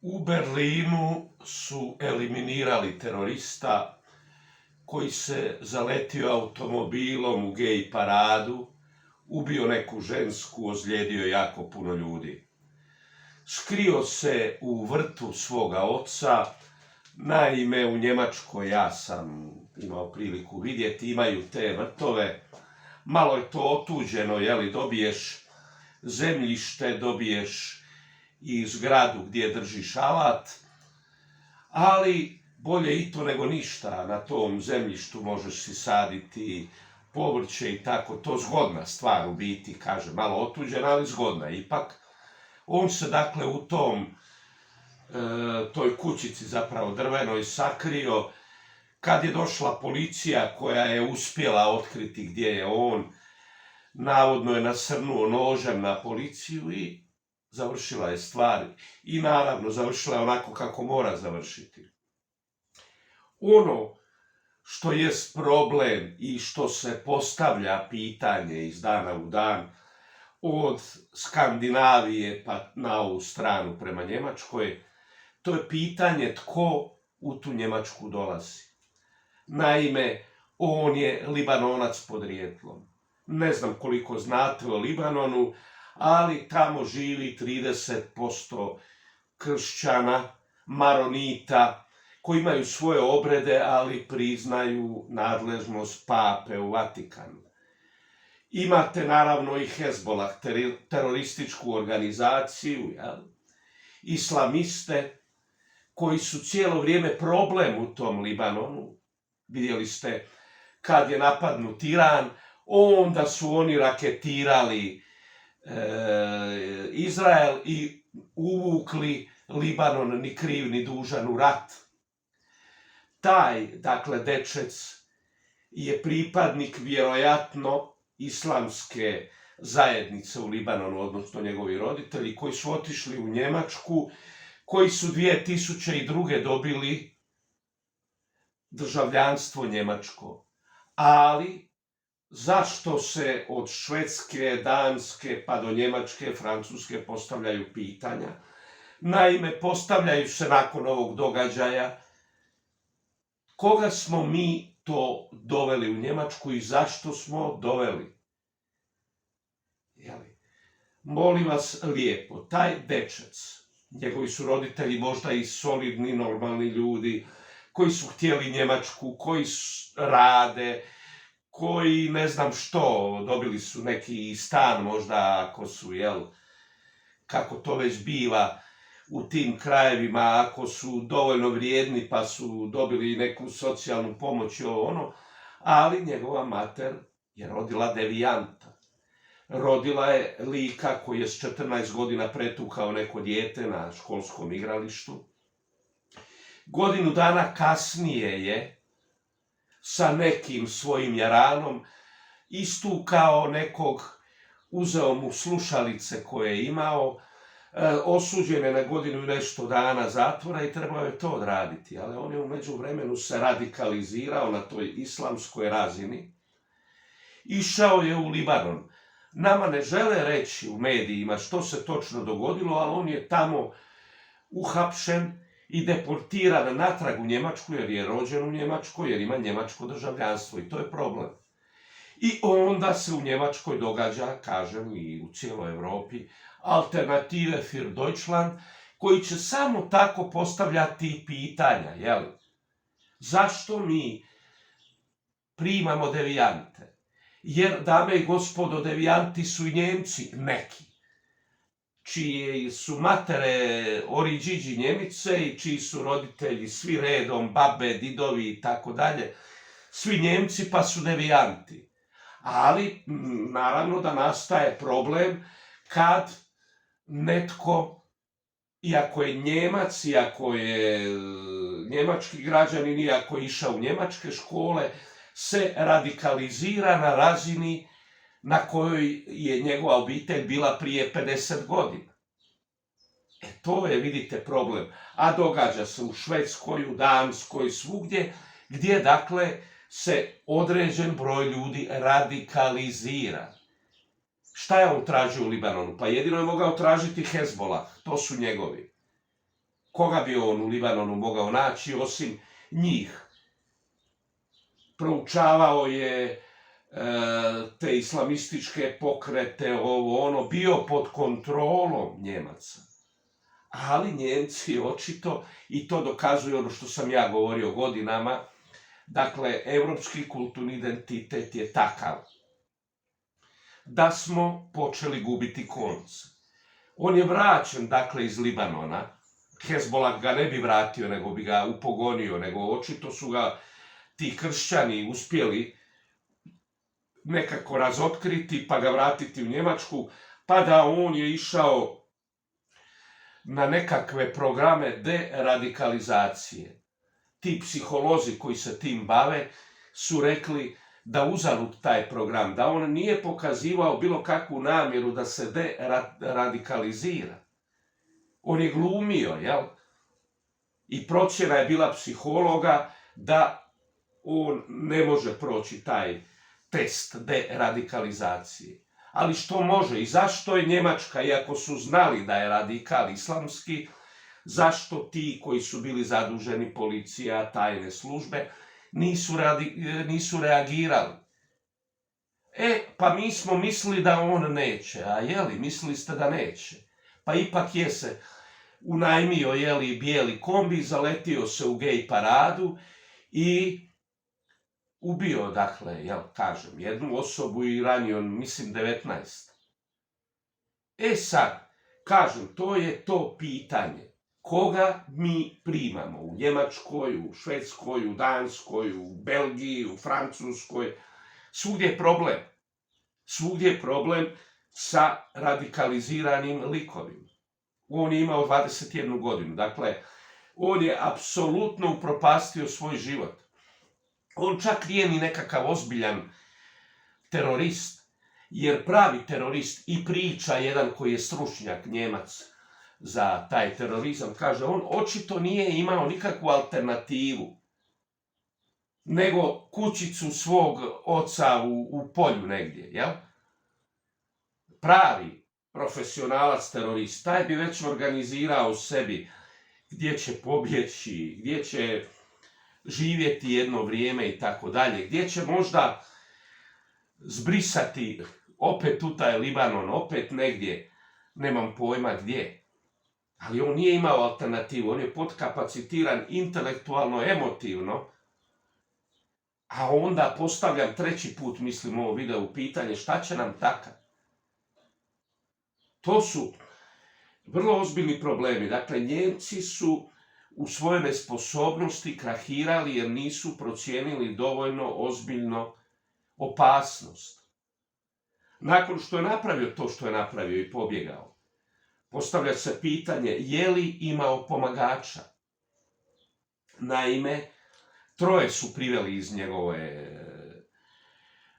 U Berlinu su eliminirali terorista koji se zaletio automobilom u gej paradu, ubio neku žensku, ozlijedio jako puno ljudi. Skrio se u vrtu svoga oca. Naime, u Njemačkoj, ja sam imao priliku vidjeti, imaju te vrtove. Malo je to otuđeno, dobiješ zemljište, dobiješ i zgradu gdje držiš alat, ali bolje i to nego ništa. Na tom zemljištu možeš si saditi povrće i tako, to zgodna stvar u biti, kaže, malo otuđena, ali zgodna ipak. On se dakle u toj kućici zapravo drvenoj sakrio. Kad je došla policija koja je uspjela otkriti gdje je on, navodno je nasrnuo nožem na policiju i završila je stvar. I naravno završila je onako kako mora završiti. Ono što je problem i što se postavlja pitanje iz dana u dan, od Skandinavije pa na ovu stranu prema Njemačkoj, to je pitanje tko u tu Njemačku dolazi. Naime, on je Libanonac podrijetlom. Ne znam koliko znate o Libanonu, ali tamo živi 30% kršćana, maronita, koji imaju svoje obrede, ali priznaju nadležnost pape u Vatikanu. Imate naravno i Hezbollah, terorističku organizaciju, islamiste, koji su cijelo vrijeme problem u tom Libanonu. Vidjeli ste kad je napadnut Iran, onda su oni raketirali Izrael i uvukli Libanon ni kriv ni dužan u rat. Taj, dakle, dečec je pripadnik vjerojatno islamske zajednice u Libanonu, odnosno njegovi roditelji, koji su otišli u Njemačku, koji su 2002. dobili državljanstvo njemačko. Ali zašto se od Švedske, Danske pa do Njemačke, Francuske postavljaju pitanja? Naime, postavljaju se nakon ovog događaja koga smo mi to doveli u Njemačku i zašto smo doveli. Molim vas lijepo, taj dečec, njegovi su roditelji možda i solidni, normalni ljudi, koji su htjeli Njemačku, koji rade, koji ne znam što, dobili su neki stan možda ako su, kako to već biva u tim krajevima, ako su dovoljno vrijedni pa su dobili neku socijalnu pomoć i ali njegova mater je rodila devijanta. Rodila je lika koji je s 14 godina pretukao neko dijete na školskom igralištu. Godinu dana kasnije je sa nekim svojim jaranom istukao nekog, uzeo mu slušalice koje je imao, osuđen je na godinu i nešto dana zatvora i trebao je to odraditi, ali on je u međuvremenu se radikalizirao na toj islamskoj razini. Išao je u Libanon. Nama ne žele reći u medijima što se točno dogodilo, ali on je tamo uhapšen i deportiran natrag u Njemačku jer je rođen u Njemačkoj, jer ima njemačko državljanstvo i to je problem. I onda se u Njemačkoj događa, kažem i u cijeloj Europi, Alternative für Deutschland, koji će samo tako postavljati pitanja, Zašto mi primamo devijante? Jer, dame i gospodo, devijanti su i Njemci, neki, čiji su matere oriđiđi Njemice i čiji su roditelji svi redom, babe, didovi i tako dalje, svi Njemci pa su devijanti. Ali, naravno da nastaje problem kad netko, iako je Njemac, iako je njemački građanin, iako je išao u njemačke škole, se radikalizira na razini na kojoj je njegova obitelj bila prije 50 godina. To je, vidite, problem. A događa se u Švedskoj, u Danskoj, svugdje, gdje, dakle, se određen broj ljudi radikalizira. Šta je on tražio u Libanonu? Pa jedino je mogao tražiti Hezbollah, to su njegovi. Koga bi on u Libanonu mogao naći osim njih? Proučavao je te islamističke pokrete, bio pod kontrolom Njemaca. Ali Njemci očito, i to dokazuje ono što sam ja govorio godinama, dakle, evropski kulturni identitet je takav da smo počeli gubiti konce. On je vraćen, dakle, iz Libanona. Hezbollah ga ne bi vratio, nego bi ga upogonio, nego očito su ga ti kršćani uspjeli nekako razotkriti, pa ga vratiti u Njemačku, pa da on je išao na nekakve programe deradikalizacije. Ti psiholozi koji se tim bave su rekli da uzalud taj program, da on nije pokazivao bilo kakvu namjeru da se deradikalizira. On je glumio, jel? I procjena je bila psihologa da on ne može proći taj test deradikalizacije. Ali što može i zašto je Njemačka, iako su znali da je radikal islamski, zašto ti koji su bili zaduženi, policija, tajne službe, nisu reagirali? Pa mi smo mislili da on neće, a jeli, mislili ste da neće? Pa ipak je se unajmio, jeli, bijeli kombi, zaletio se u gej paradu i ubio, dakle, kažem, jednu osobu i ranio, mislim, 19. Sad, kažem, to je to pitanje. Koga mi primamo u Njemačkoj, u Švedskoj, u Danskoj, u Belgiji, u Francuskoj? Svugdje je problem. Svugdje je problem sa radikaliziranim likovima. On je imao 21 godinu, dakle, on je apsolutno upropastio svoj život. On čak nije ni nekakav ozbiljan terorist, jer pravi terorist i priča jedan koji je stručnjak Njemac za taj terorizam, kaže, on očito nije imao nikakvu alternativu, nego kućicu svog oca u polju negdje, jel? Pravi profesionalac terorist, taj bi već organizirao sebi gdje će pobjeći, gdje će živjeti jedno vrijeme i tako dalje, gdje će možda zbrisati opet u taj Libanon, opet negdje, nemam pojma gdje. Ali on nije imao alternativu, on je podkapacitiran intelektualno, emotivno, a onda postavljam treći put, mislim, ovo video u pitanje, šta će nam takav? To su vrlo ozbiljni problemi. Dakle, Njemci su u svojoj nesposobnosti krahirali jer nisu procijenili dovoljno ozbiljno opasnost. Nakon što je napravio to što je napravio i pobjegao, postavlja se pitanje je li imao pomagača. Naime, 3 su priveli iz njegove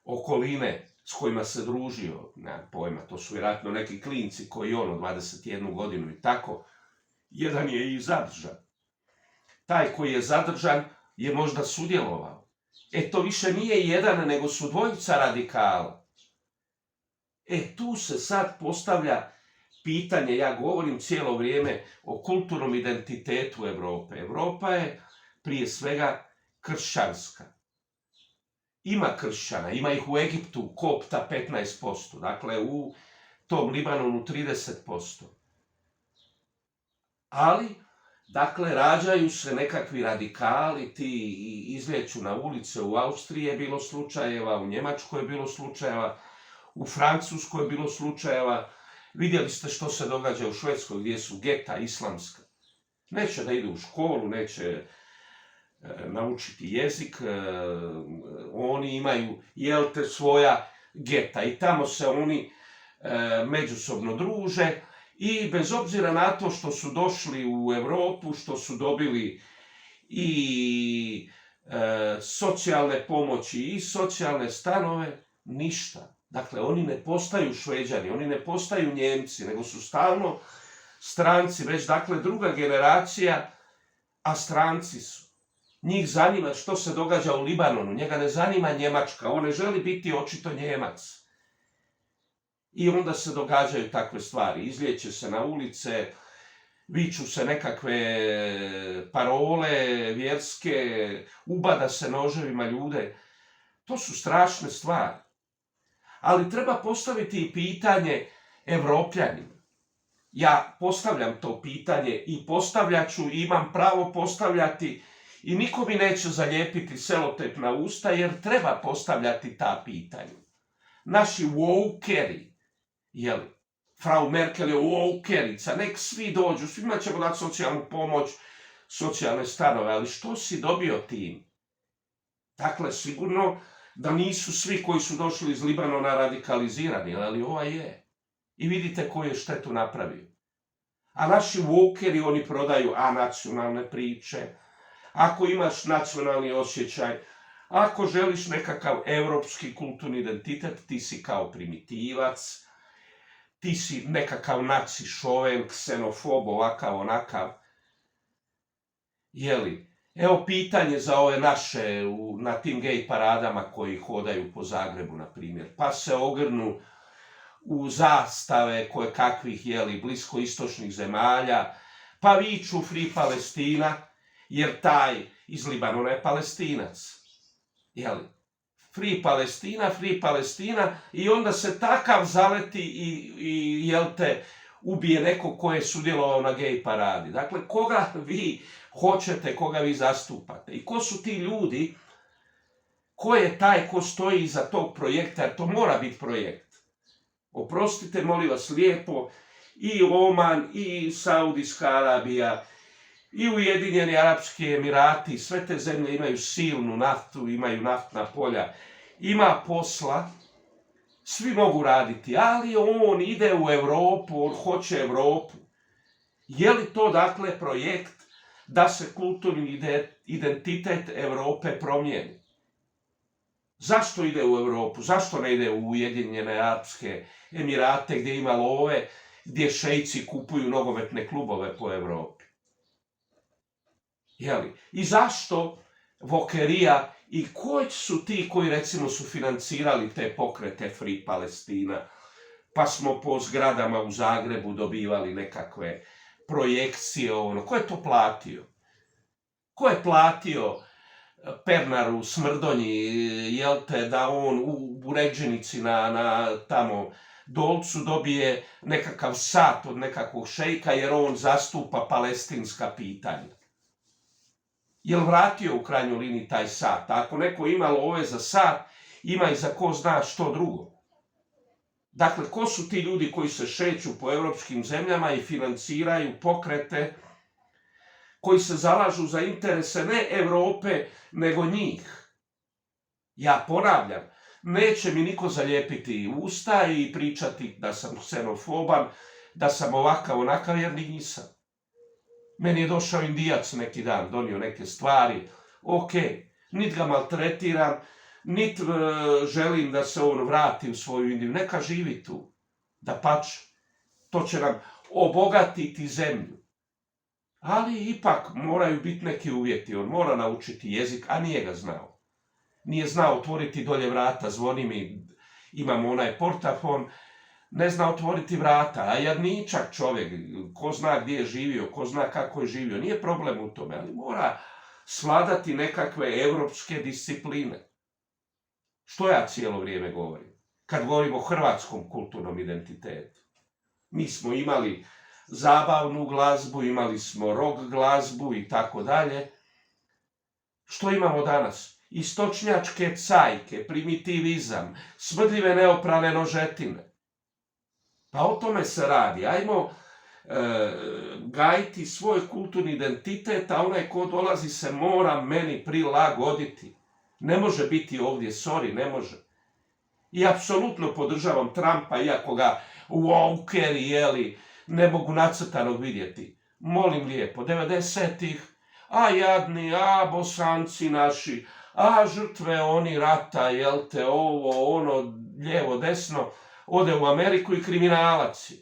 okoline s kojima se družio, nemam pojma, to su vjerojatno neki klinci koji on od 21 godinu i tako, jedan je i zadržan. Taj koji je zadržan je možda sudjelovao. To više nije jedan, nego su 2 radikala. Tu se sad postavlja pitanje, ja govorim cijelo vrijeme o kulturnom identitetu Europe. Europa je prije svega kršćanska. Ima kršćana, ima ih u Egiptu, kopta 15%, dakle u tom Libanonu 30%. Ali, dakle, rađaju se nekakvi radikali, ti izlijeću na ulice, u Austriji je bilo slučajeva, u Njemačkoj je bilo slučajeva, u Francuskoj je bilo slučajeva. Vidjeli ste što se događa u Švedskoj gdje su geta islamska. Neće da idu u školu, neće naučiti jezik, oni imaju, svoja geta i tamo se oni međusobno druže i bez obzira na to što su došli u Europu, što su dobili i socijalne pomoći i socijalne stanove, ništa. Dakle, oni ne postaju Šveđani, oni ne postaju Njemci, nego su stalno stranci, već dakle 2. generacija, a stranci su. Njih zanima što se događa u Libanonu, njega ne zanima Njemačka, on ne želi biti očito Njemac. I onda se događaju takve stvari, izlijeće se na ulice, viču se nekakve parole vjerske, ubada se noževima ljude. To su strašne stvari. Ali treba postaviti i pitanje Evropljanima. Ja postavljam to pitanje i postavljat ću, imam pravo postavljati i niko mi neće zalijepiti selotep na usta jer treba postavljati ta pitanja. Naši wokeri, jeli, Frau Merkel je wokerica, nek svi dođu, svima ćemo dati socijalnu pomoć, socijalne stanove, ali što si dobio tim? Dakle, sigurno da nisu svi koji su došli iz Libanona radikalizirani, ali ovaj je. I vidite koju je štetu napravio. A naši wokeri, oni prodaju nacionalne priče. Ako imaš nacionalni osjećaj, ako želiš nekakav evropski kulturni identitet, ti si kao primitivac, ti si nekakav naci šoven, ksenofob, ovakav, onakav. Jeli? Evo pitanje za ove naše na tim gej paradama koji hodaju po Zagrebu, na primjer, pa se ogrnu u zastave koje kakvih, jeli, bliskoistočnih zemalja, pa viču Free Palestina, jer taj iz Libanona je Palestinac. Jeli? Free Palestina, i onda se takav zaleti i jel te, ubije neko ko je sudjelovao na gej paradi. Dakle, koga vi hoćete, koga vi zastupate? I ko su ti ljudi? Ko je taj ko stoji iza tog projekta? Jer to mora biti projekt. Oprostite, molim vas lijepo, i Oman, i Saudijska Arabija, i Ujedinjeni Arapski Emirati, sve te zemlje imaju silnu naftu, imaju naftna polja, ima posla, svi mogu raditi, ali on ide u Europu, on hoće Europu. Je li to dakle projekt da se kulturni identitet Europe promijeni? Zašto ide u Europu? Zašto ne ide u Ujedinjene Arapske Emirate gdje ima love, gdje šejci kupuju nogometne klubove po Europi? Jeli? I zašto vokerija i koji su ti koji recimo su financirali te pokrete Free Palestina, pa smo po zgradama u Zagrebu dobivali nekakve projekcije, ko je to platio? Ko je platio Pernaru Smrdonji, jel te, da on u Ređenici na tamo Dolcu dobije nekakav sat od nekakvog šejka jer on zastupa palestinska pitanja? Jel vratio u krajnjoj liniji taj sat? A ako neko ima love za sat, ima i za ko zna što drugo. Dakle, ko su ti ljudi koji se šeću po evropskim zemljama i financiraju pokrete koji se zalažu za interese ne Evrope, nego njih? Ja ponavljam, neće mi niko zalijepiti usta i pričati da sam ksenofoban, da sam ovakav, onakav, jer ni nisam. Meni je došao Indijac neki dan, donio neke stvari, ok, nit ga maltretiram, nit želim da se on vrati u svoju Indiju, neka živi tu, dapače, to će nam obogatiti zemlju. Ali ipak moraju biti neki uvjeti, on mora naučiti jezik, a nije ga znao. Nije znao otvoriti dolje vrata, zvoni mi, imam onaj portafon, ne zna otvoriti vrata, a jadničak čovjek, ko zna gdje je živio, ko zna kako je živio, nije problem u tome, ali mora svladati nekakve evropske discipline. Što ja cijelo vrijeme govorim? Kad govorim o hrvatskom kulturnom identitetu. Mi smo imali zabavnu glazbu, imali smo rock glazbu i tako dalje. Što imamo danas? Istočnjačke cajke, primitivizam, smrdljive neoprane nožetine. Pa o tome se radi. Ajmo gajiti svoj kulturni identitet, a onaj ko dolazi se mora meni prilagoditi. Ne može biti ovdje, sorry, ne može. I apsolutno podržavam Trumpa, iako ga wokeri, jeli, ne mogu nacrtanog vidjeti. Molim lijepo, 90-ih, a jadni, a Bosanci naši, a žrtve oni rata, jel te, ovo, ono, lijevo, desno, ode u Ameriku i kriminalac je.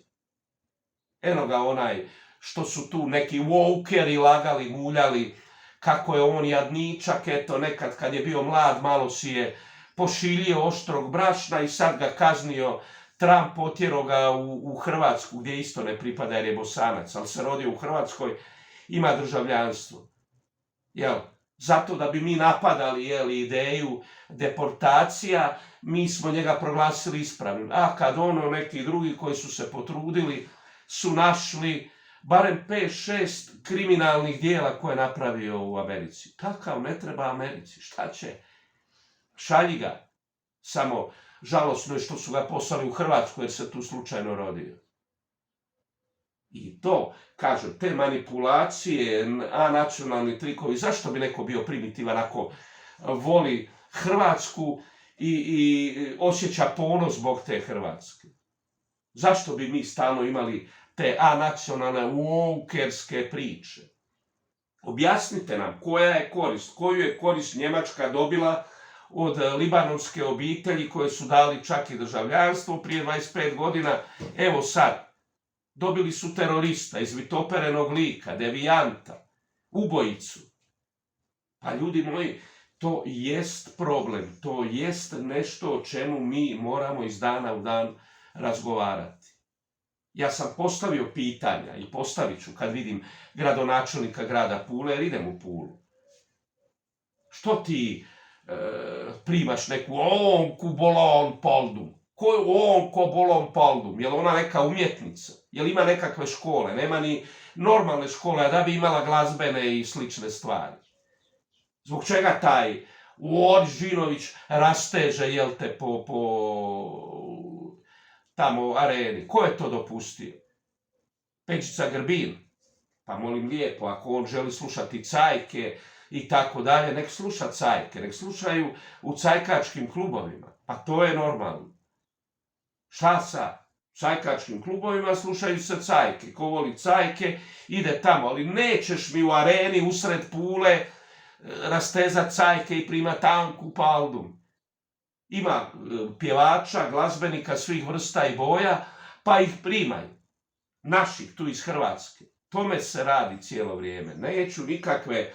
Eno ga onaj što su tu neki wokeri lagali, muljali, kako je on jadničak, eto nekad kad je bio mlad malo si je pošiljio oštrog brašna i sad ga kaznio Trump otjerao ga u Hrvatsku, gdje isto ne pripada jer je Bosanac, ali se rodio u Hrvatskoj, ima državljanstvo. Jel? Zato da bi mi napadali ideju deportacija, mi smo njega proglasili ispravnim. A kad neki drugi koji su se potrudili su našli barem 5-6 kriminalnih dijela koje je napravio u Americi. Takav ne treba Americi. Šta će? Šalji ga. Samo žalosno je što su ga poslali u Hrvatsku jer se tu slučajno rodio. I to, kažem, te manipulacije, nacionalni trikovi, zašto bi neko bio primitivan ako voli Hrvatsku i osjeća ponos zbog te Hrvatske? Zašto bi mi stalno imali te nacionalne wokerske priče? Objasnite nam koja je korist, koju je korist Njemačka dobila od libanonske obitelji koje su dali čak i državljanstvo prije 25 godina. Evo sad, dobili su terorista, izvitoperenog lika, devijanta, ubojicu. Pa ljudi moji, to jest problem, to jest nešto o čemu mi moramo iz dana u dan razgovarati. Ja sam postavio pitanja i postavit ću kad vidim gradonačelnika grada Pule, jer idem u Pulu. Što ti primaš neku onku bolon poldum? Ko je onko bolon poldum? Je li ona neka umjetnica? Je li ima nekakve škole? Nema ni normalne škole, a da bi imala glazbene i slične stvari. Zbog čega taj Žinović rasteže, jel te, po tamo areni? Ko je to dopustio? Peđica Grbin? Pa molim lijepo, ako on želi slušati cajke i tako dalje, nek sluša cajke, nek slušaju u cajkačkim klubovima. Pa to je normalno. Šta sa cajkačkim klubovima? Slušaju se cajke. Ko voli cajke, ide tamo. Ali nećeš mi u areni usred Pule rastezat cajke i primat Anku Paldum. Ima pjevača, glazbenika svih vrsta i boja, pa ih primaj. Naših, tu iz Hrvatske. Tome se radi cijelo vrijeme. Neću nikakve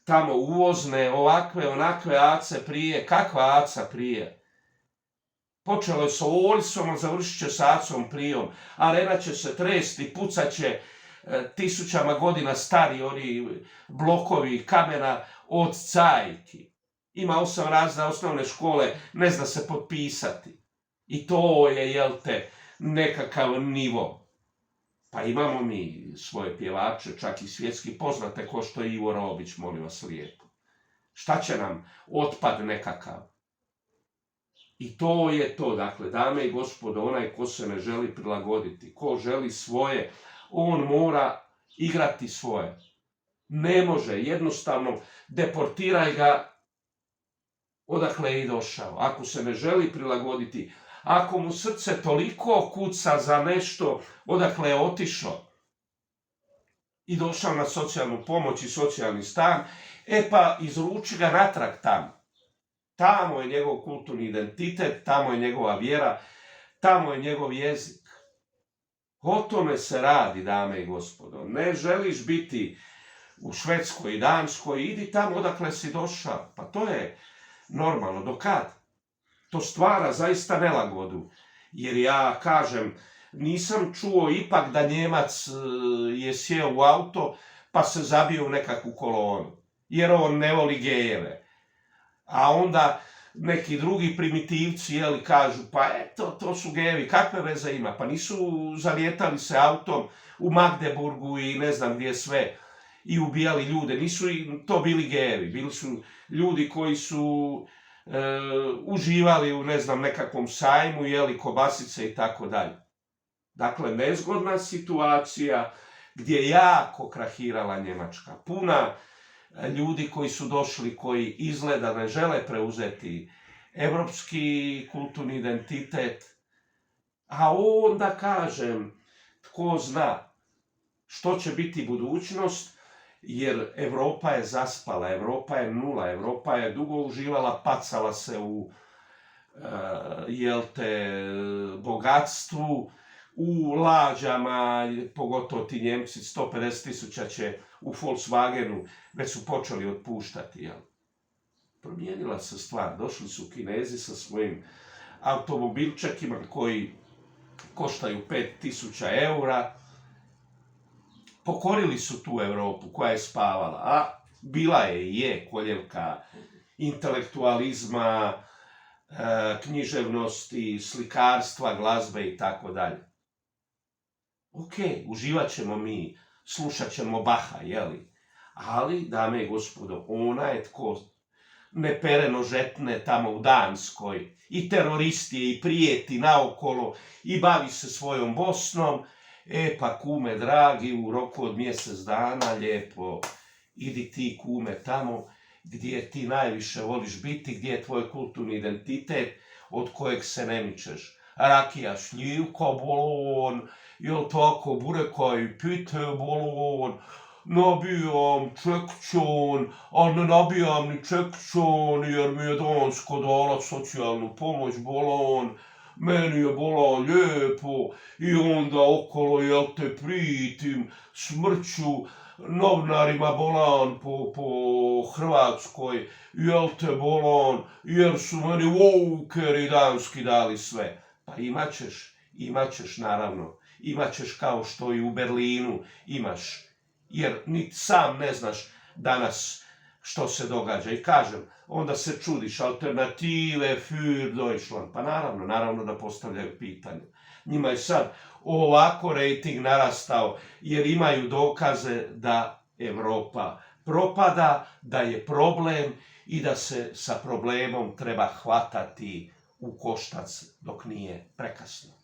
tamo uvozne, ovakve, onakve ace prije. Kakva aca prije? Počelo je sa Orisom, a završit će sa acom prijom. Arena će se tresti, pucat će tisućama godina stari oni blokovi kamena od cajki. Ima 8 razne osnovne škole, ne zna se potpisati. I to je, jel te, nekakav nivo. Pa imamo mi svoje pjevače, čak i svjetski poznate, ko što je Ivo Robić, molim vas lijepo. Šta će nam otpad nekakav? I to je to, dakle, dame i gospodo, onaj ko se ne želi prilagoditi, ko želi svoje, on mora igrati svoje. Ne može, jednostavno, deportiraj ga odakle je i došao. Ako se ne želi prilagoditi, ako mu srce toliko kuca za nešto odakle je otišao i došao na socijalnu pomoć i socijalni stan, pa izruči ga natrag tamo. Tamo je njegov kulturni identitet, tamo je njegova vjera, tamo je njegov jezik. O tome se radi, dame i gospodo. Ne želiš biti u Švedskoj i Danskoj, idi tamo odakle si došao. Pa to je normalno. Do kad? To stvara zaista nelagodu. Jer ja kažem, nisam čuo ipak da Njemac je sjeo u auto pa se zabio u nekakvu kolonu. Jer on ne voli gejeve. A onda neki drugi primitivci, jeli, kažu, pa eto, to su gejevi, kakve veze ima? Pa nisu zalijetali se autom u Magdeburgu i ne znam gdje sve i ubijali ljude. Nisu to bili gejevi, bili su ljudi koji su uživali u, ne znam, nekakvom sajmu, jeli kobasice i tako dalje. Dakle, nezgodna situacija gdje je jako krahirala Njemačka. Puna ljudi koji su došli, koji izgleda ne žele preuzeti evropski kulturni identitet. A onda kažem, tko zna što će biti budućnost, jer Evropa je zaspala, Evropa je nula, Evropa je dugo uživala, pacala se u bogatstvu, u lađama, pogotovo ti Njemci, 150.000 će u Volkswagenu, već su počeli otpuštati. Jel? Promijenila se stvar, došli su Kinezi sa svojim automobilčekima koji koštaju 5.000 eura. Pokorili su tu Evropu koja je spavala, a bila je i je koljevka intelektualizma, književnosti, slikarstva, glazbe i tako dalje. Ok, uživat ćemo mi, slušat ćemo Baha, jeli? Ali, dame i gospodo, onaj tko ne pere nožetne tamo u Danskoj i teroristi i prijeti naokolo i bavi se svojom Bosnom, pa kume dragi, u roku od mjesec dana lijepo idi ti kume tamo gdje ti najviše voliš biti, gdje je tvoj kulturni identitet od kojeg se ne mičeš. Rakija šljivka bolon, jel tako, burekaj pite bolon, nabijam čekčon, a ne nabijam ni čekčon jer mi je Danska dala socijalnu pomoć bolon, meni je bolan lijepo i onda okolo jel te pritim, smrću novinarima bolan po Hrvatskoj, jel te bolan, jer su meni vokeri danski dali sve. Pa imat ćeš naravno, imat ćeš kao što i u Berlinu imaš, jer ni sam ne znaš danas što se događa. I kažem, onda se čudiš, alternative für Deutschland. Pa naravno da postavljaju pitanje. Njima je sad ovako rejting narastao, jer imaju dokaze da Evropa propada, da je problem i da se sa problemom treba hvatati u koštac dok nije prekasno.